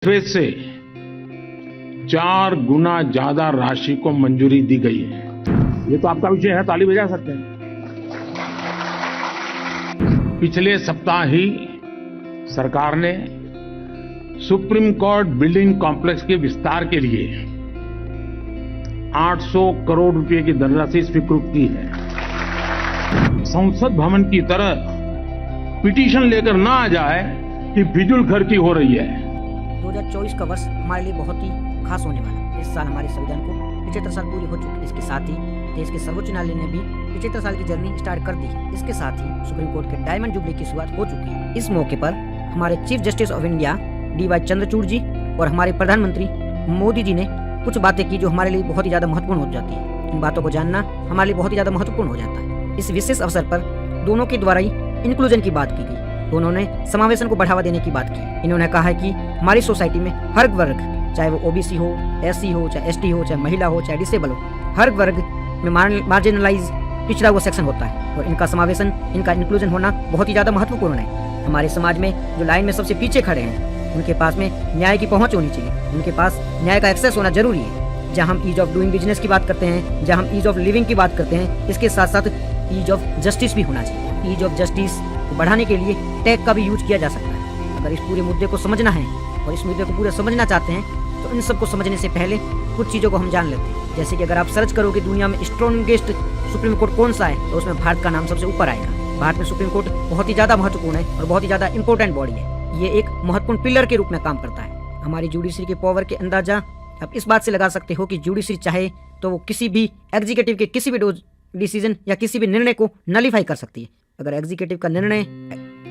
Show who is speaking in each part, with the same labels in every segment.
Speaker 1: Phase से 4 गुना ज्यादा राशि को मंजूरी दी गई है। ये तो आपका विषय है, ताली बजा सकते हैं। पिछले सप्ताह ही सरकार ने सुप्रीम कोर्ट बिल्डिंग कॉम्प्लेक्स के विस्तार के लिए 800 करोड़ रुपए की धनराशि स्वीकृत की है। संसद भवन की तरह पिटीशन लेकर ना आ जाए कि फिजूल खर्ची हो रही है।
Speaker 2: 2024 का वर्ष हमारे लिए बहुत ही खास होने वाला है। इस साल हमारे संविधान को 75 साल पूरी हो चुके हैं। इसके साथ ही देश के सर्वोच्च न्यायालय ने भी 75 साल की जर्नी स्टार्ट कर दी है। इसके साथ ही सुप्रीम कोर्ट के डायमंड जुबली की शुरुआत हो चुकी है। इस मौके पर हमारे Chief Justice of India DY Chandrachud ji और हमारे प्रधानमंत्री मोदी जी ने कुछ बातें की जो हमारे लिए बहुत ही ज्यादा महत्वपूर्ण हो जाती है। इन बातों को जानना हमारे लिए बहुत ही ज्यादा महत्वपूर्ण हो जाता है। इस विशेष अवसर पर दोनों के द्वारा ही इंक्लूजन की बात की गई। दोनों ने समावेशन को बढ़ावा देने की बात की। इन्होंने कहा है कि हमारी सोसाइटी में हर वर्ग, चाहे वो OBC हो, SC हो, चाहे ST हो, चाहे महिला हो, चाहे डिसेबल हो, हर वर्ग में मार्जिनलाइज पिछड़ा हुआ सेक्शन होता है और इनका समावेशन, इनका इंक्लूजन होना बहुत ही ज़्यादा महत्वपूर्ण है। हमारे समाज में जो लाइन में सबसे पीछे खड़े हैं, उनके पास में न्याय की पहुँच होनी चाहिए, उनके पास न्याय का एक्सेस होना जरूरी है। जहाँ हम ईज ऑफ डूइंग बिजनेस की बात करते हैं, जहाँ हम ईज ऑफ लिविंग की बात करते हैं, इसके साथ साथ ईज ऑफ जस्टिस भी होना चाहिए। ईज ऑफ जस्टिस को बढ़ाने के लिए टैग का भी यूज किया जा सकता है। अगर इस पूरे मुद्दे को समझना है और इस मुद्दे को पूरा समझना चाहते हैं तो इन सबको समझने से पहले कुछ चीज़ों को हम जान लेते हैं। जैसे कि अगर आप सर्च करोगे दुनिया में स्ट्रॉन्गेस्ट सुप्रीम कोर्ट कौन सा है, तो उसमें भारत का नाम सबसे ऊपर आएगा। भारत में सुप्रीम कोर्ट बहुत ही ज़्यादा महत्वपूर्ण है और बहुत ही ज़्यादा इंपॉर्टेंट बॉडी है। ये एक महत्वपूर्ण पिलर के रूप में काम करता है। हमारी जुडिशरी के पावर के अंदाजा आप इस बात से लगा सकते हो कि जुडिशरी चाहे तो वो किसी भी एग्जीक्यूटिव के किसी भी डिसीजन या किसी भी निर्णय को नलीफाई कर सकती है। अगर एग्जीक्यूटिव का निर्णय,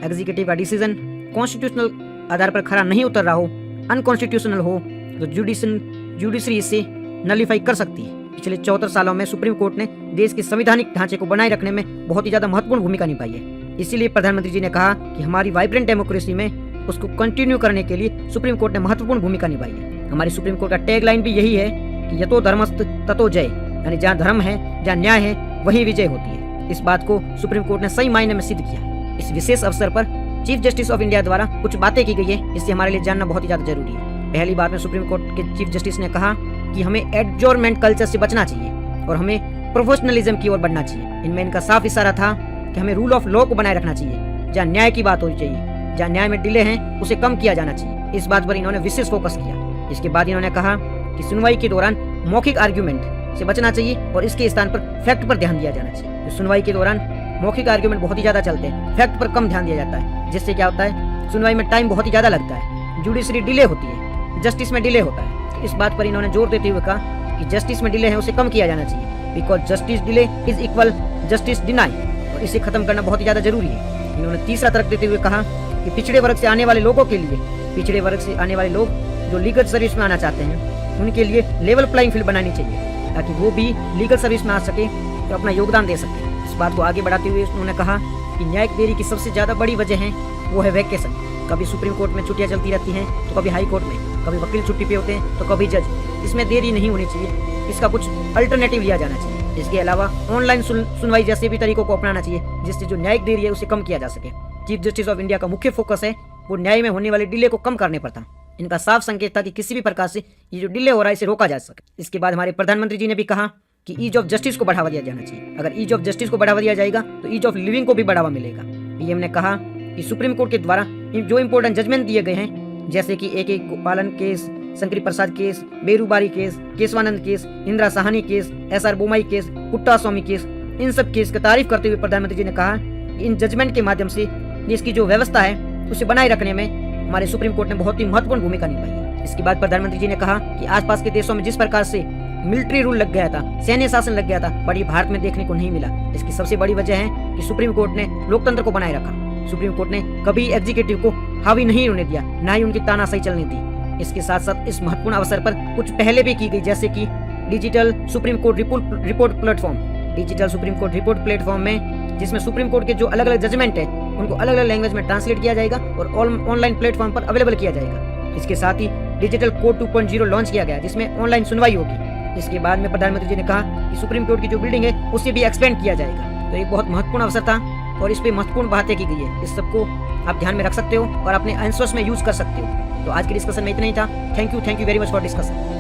Speaker 2: एग्जीक्यूटिव का डिसीजन कॉन्स्टिट्यूशनल आधार पर खरा नहीं उतर रहा हो, अनकॉन्स्टिट्यूशनल हो, तो जुडिशरी इसे नलीफाई कर सकती है। पिछले 74 सालों में सुप्रीम कोर्ट ने देश के संवैधानिक ढांचे को बनाए रखने में बहुत ही ज्यादा महत्वपूर्ण भूमिका निभाई है। इसीलिए प्रधानमंत्री जी ने कहा कि हमारी वाइब्रेंट डेमोक्रेसी में उसको कंटिन्यू करने के लिए सुप्रीम कोर्ट ने महत्वपूर्ण भूमिका निभाई है। हमारी सुप्रीम कोर्ट का टैग लाइन भी यही है कि यतो धर्मस्त ततो जय, यानी जहाँ धर्म है, जहाँ न्याय है, वही विजय होती है। इस बात को सुप्रीम कोर्ट ने सही मायने में सिद्ध किया। इस विशेष अवसर पर चीफ जस्टिस ऑफ इंडिया द्वारा कुछ बातें की गई है, इससे हमारे लिए जानना बहुत ही ज्यादा जरूरी है। पहली बात में सुप्रीम कोर्ट के चीफ जस्टिस ने कहा कि हमें एडजोर्नमेंट कल्चर से बचना चाहिए और हमें प्रोफेशनलिज्म की ओर बढ़ना चाहिए। इनमें इनका साफ इशारा था कि हमें रूल ऑफ लॉ को बनाए रखना चाहिए। जहाँ न्याय की बात होनी चाहिए, जहाँ न्याय में डिले है उसे कम किया जाना चाहिए। इस बात पर इन्होंने विशेष फोकस किया। इसके बाद इन्होंने कहा कि सुनवाई के दौरान मौखिक आर्ग्यूमेंट से बचना चाहिए और इसके स्थान पर फैक्ट पर ध्यान दिया जाना चाहिए। तो सुनवाई के दौरान मौखिक आर्ग्यूमेंट बहुत ही ज्यादा चलते हैं, फैक्ट पर कम ध्यान दिया जाता है, जिससे क्या होता है, सुनवाई में टाइम बहुत ही ज्यादा लगता है, जुडिशरी डिले होती है, जस्टिस में डिले होता है। इस बात पर इन्होंने जोर देते हुए कहा कि जस्टिस में डिले है उसे कम किया जाना चाहिए, because justice delay is equal justice deny, और इसे खत्म करना बहुत ही ज्यादा जरूरी है। इन्होंने तीसरा तर्क देते हुए कहा कि पिछड़े वर्ग से आने वाले लोगों के लिए, पिछड़े वर्ग से आने वाले लोग जो लीगल सर्विस में आना चाहते हैं, उनके लिए लेवल प्लेइंग फील्ड बनानी चाहिए ताकि वो भी लीगल सर्विस में आ सके तो अपना योगदान दे सके। इस बात को आगे बढ़ाते हुए उन्होंने कहा कि न्यायिक देरी की सबसे ज्यादा बड़ी वजह है वो है वैकेशन। कभी सुप्रीम कोर्ट में छुट्टियां चलती रहती हैं, तो कभी हाई कोर्ट में, कभी वकील छुट्टी पे होते हैं, तो कभी जज। इसमें देरी नहीं होनी चाहिए, इसका कुछ अल्टरनेटिव लिया जाना चाहिए। इसके अलावा ऑनलाइन सुनवाई जैसे भी तरीकों को अपनाना चाहिए जिससे जो न्यायिक देरी है उसे कम किया जा सके। चीफ जस्टिस ऑफ इंडिया का मुख्य फोकस है वो न्याय में होने वाले डिले को कम करने पर था। इनका साफ संकेत था कि किसी भी प्रकार से ये जो डिले हो रहा है इसे रोका जा सके। इसके बाद हमारे प्रधानमंत्री जी ने भी कहा कि ईज ऑफ जस्टिस को बढ़ावा दिया जाना चाहिए। अगर ईज ऑफ जस्टिस को बढ़ावा दिया जाएगा तो ईज ऑफ लिविंग को भी बढ़ावा मिलेगा। PM ने कहा कि सुप्रीम कोर्ट के द्वारा जो इंपॉर्टेंट जजमेंट दिए गए हैं, जैसे कि AK Gopalan case, Shankari Prasad case, Berubari case, Kesavananda case, Indira Sawhney case, SR Bommai case, Puttaswamy case, इन सब केस की तारीफ करते हुए प्रधानमंत्री जी ने कहा कि इन जजमेंट के माध्यम से इसकी जो व्यवस्था है उसे बनाए रखने में हमारे सुप्रीम कोर्ट ने बहुत ही महत्वपूर्ण भूमिका निभाई है। इसके बाद प्रधानमंत्री जी ने कहा कि आसपास के देशों में जिस प्रकार से मिलिट्री रूल लग गया था, सैन्य शासन लग गया था, बट ये भारत में देखने को नहीं मिला। इसकी सबसे बड़ी वजह है कि सुप्रीम कोर्ट ने लोकतंत्र को बनाए रखा। सुप्रीम कोर्ट ने कभी एग्जीक्यूटिव को हावी नहीं होने दिया, ना ही उनकी तानाशाही चलने दी। इसके साथ साथ इस महत्वपूर्ण अवसर पर कुछ पहले भी की गई, जैसे कि digital supreme court report platform. Digital supreme court report platform में जिसमें सुप्रीम कोर्ट के जो अलग अलग जजमेंट है उनको अलग अलग लैंग्वेज में ट्रांसलेट किया जाएगा और ऑनलाइन प्लेटफॉर्म पर अवेलेबल किया जाएगा। इसके साथ ही डिजिटल कोर्ट 2.0 लॉन्च किया गया जिसमें ऑनलाइन सुनवाई होगी। इसके बाद में प्रधानमंत्री जी ने कहा कि सुप्रीम कोर्ट की जो बिल्डिंग है उसे भी एक्सपेंड किया जाएगा। तो एक बहुत महत्वपूर्ण अवसर था और इस पे महत्वपूर्ण बातें की गई है। इस सबको आप ध्यान में रख सकते हो और अपने आंसर्स में यूज कर सकते हो। तो आज के डिस्कशन में इतना ही था। Thank you very much for discussion.